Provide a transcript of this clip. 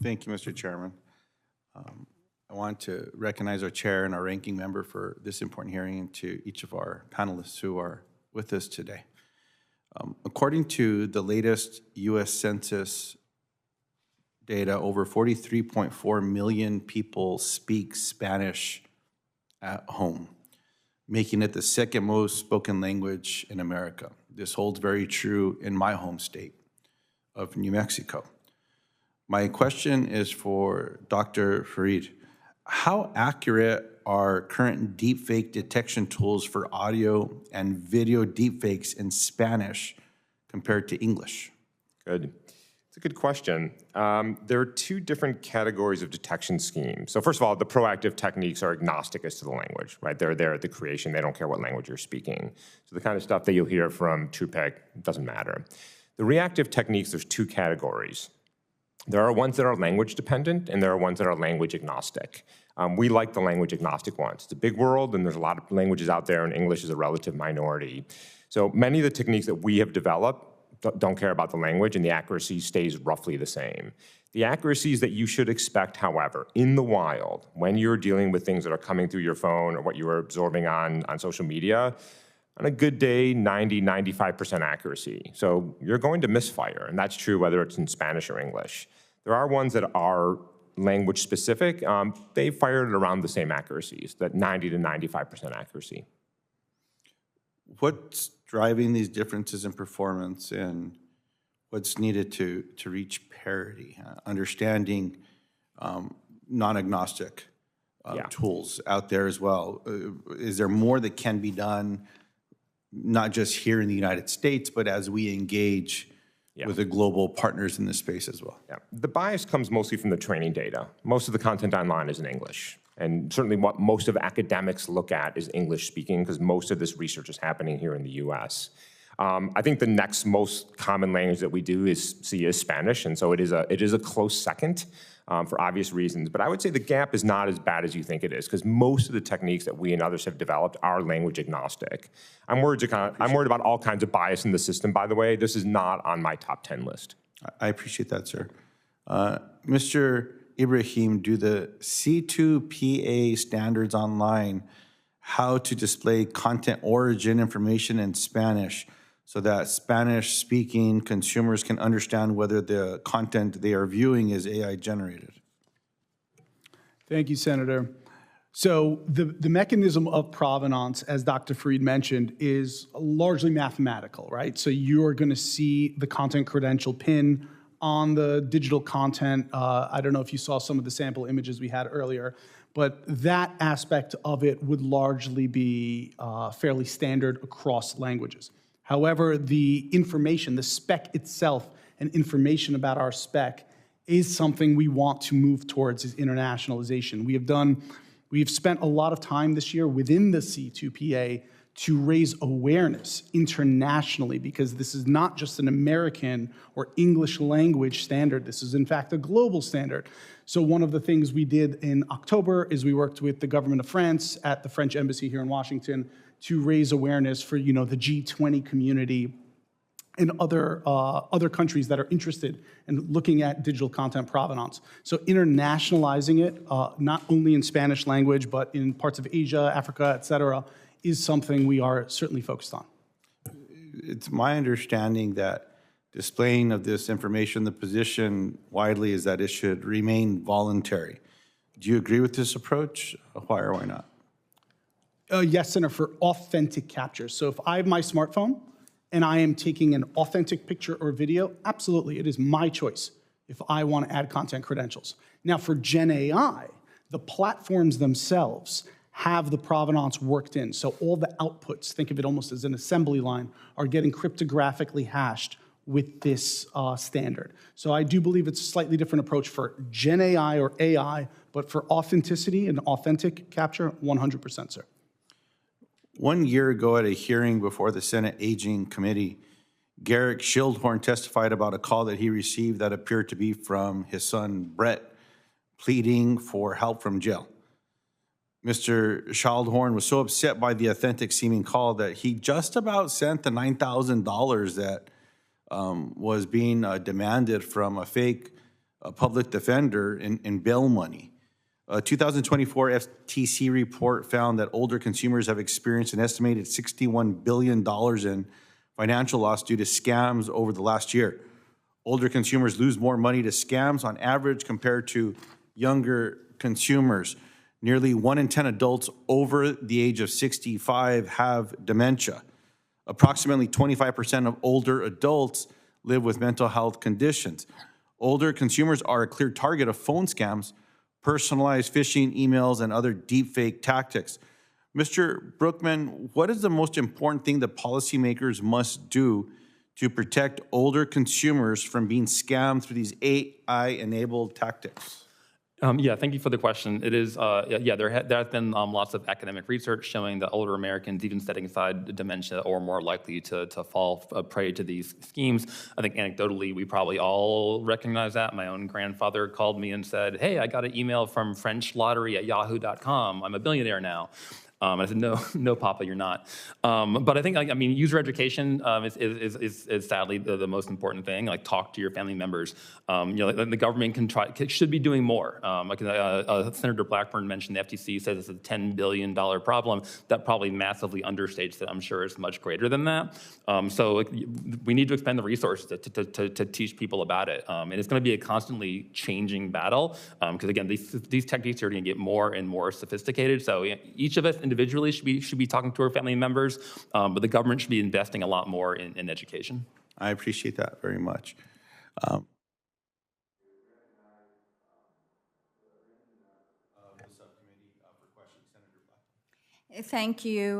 Thank you, Mr. Chairman. I want to recognize our chair and our ranking member for this important hearing, and to each of our panelists who are with us today. According to the latest U.S. Census data, over 43.4 million people speak Spanish at home, making it the second most spoken language in America. This holds very true in my home state of New Mexico. My question is for Dr. Farid. How accurate are current deepfake detection tools for audio and video deepfakes in Spanish compared to English? Good. It's a good question. There are two different categories of detection schemes. So first of all, the proactive techniques are agnostic as to the language, right? They're there at the creation. They don't care what language you're speaking. So the kind of stuff that you'll hear from TruePeg doesn't matter. The reactive techniques, there's two categories. There are ones that are language dependent, and there are ones that are language agnostic. We like the language agnostic ones. It's a big world, and there's a lot of languages out there, and English is a relative minority. So many of the techniques that we have developed don't care about the language, and the accuracy stays roughly the same. The accuracies that you should expect, however, in the wild, when you're dealing with things that are coming through your phone or what you are absorbing on social media, on a good day, 90, 95% accuracy. So you're going to misfire, and that's true whether it's in Spanish or English. There are ones that are language specific. They fired at around the same accuracies, that 90 to 95% accuracy. What's driving these differences in performance, and what's needed to reach parity? Understanding non-agnostic tools out there as well. Is there more that can be done, not just here in the United States, but as we engage with the global partners in this space as well? Yeah. The bias comes mostly from the training data. Most of the content online is in English. And certainly what most of academics look at is English speaking, because most of this research is happening here in the US. I think the next most common language that we do see is Spanish, and so it is a close second for obvious reasons. But I would say the gap is not as bad as you think it is, because most of the techniques that we and others have developed are language agnostic. I'm worried about all kinds of bias in the system, by the way. This is not on my top 10 list. I appreciate that, sir. Mr. Ibrahim, do the C2PA standards online how to display content origin information in Spanish so that Spanish-speaking consumers can understand whether the content they are viewing is AI generated? Thank you, Senator. So the mechanism of provenance, as Dr. Farid mentioned, is largely mathematical, right? So you're going to see the content credential pin on the digital content. I don't know if you saw some of the sample images we had earlier, but that aspect of it would largely be fairly standard across languages. However, the information, the spec itself and information about our spec is something we want to move towards, is internationalization. We have spent a lot of time this year within the C2PA to raise awareness internationally, because this is not just an American or English language standard. This is, in fact, a global standard. So one of the things we did in October is we worked with the government of France at the French embassy here in Washington to raise awareness for, the G20 community and other countries that are interested in looking at digital content provenance. So internationalizing it, not only in Spanish language, but in parts of Asia, Africa, et cetera, is something we are certainly focused on. It's my understanding that displaying of this information, the position widely is that it should remain voluntary. Do you agree with this approach? Why or why not? Yes, Senator, for authentic capture. So if I have my smartphone and I am taking an authentic picture or video, absolutely, it is my choice if I want to add content credentials. Now for Gen AI, the platforms themselves have the provenance worked in. So all the outputs, think of it almost as an assembly line, are getting cryptographically hashed with this standard. So I do believe it's a slightly different approach for Gen AI or AI, but for authenticity and authentic capture, 100%, sir. 1 year ago at a hearing before the Senate Aging Committee, Garrick Schildhorn testified about a call that he received that appeared to be from his son, Brett, pleading for help from jail. Mr. Schildhorn was so upset by the authentic seeming call that he just about sent the $9,000 that was being demanded from a fake a public defender in bail money. A 2024 FTC report found that older consumers have experienced an estimated $61 billion in financial loss due to scams over the last year. Older consumers lose more money to scams on average compared to younger consumers. Nearly 1 in 10 adults over the age of 65 have dementia. Approximately 25% of older adults live with mental health conditions. Older consumers are a clear target of phone scams, personalized phishing emails, and other deepfake tactics. Mr. Brookman, what is the most important thing that policymakers must do to protect older consumers from being scammed through these AI-enabled tactics? Yeah, thank you for the question. It is, there has been lots of academic research showing that older Americans, even setting aside dementia, are more likely to fall prey to these schemes. I think anecdotally, we probably all recognize that. My own grandfather called me and said, "Hey, I got an email from French Lottery at yahoo.com. I'm a billionaire now." I said, no, Papa, you're not. But I think, user education is sadly the most important thing. Like, talk to your family members. The government should be doing more. Senator Blackburn mentioned the FTC says it's a $10 billion problem. That probably massively understates it. I'm sure it's much greater than that. So we need to expend the resources to teach people about it. And it's going to be a constantly changing battle because, again, these techniques are going to get more and more sophisticated. So each of us individually should be talking to our family members, but the government should be investing a lot more in education. I appreciate that very much. Thank you.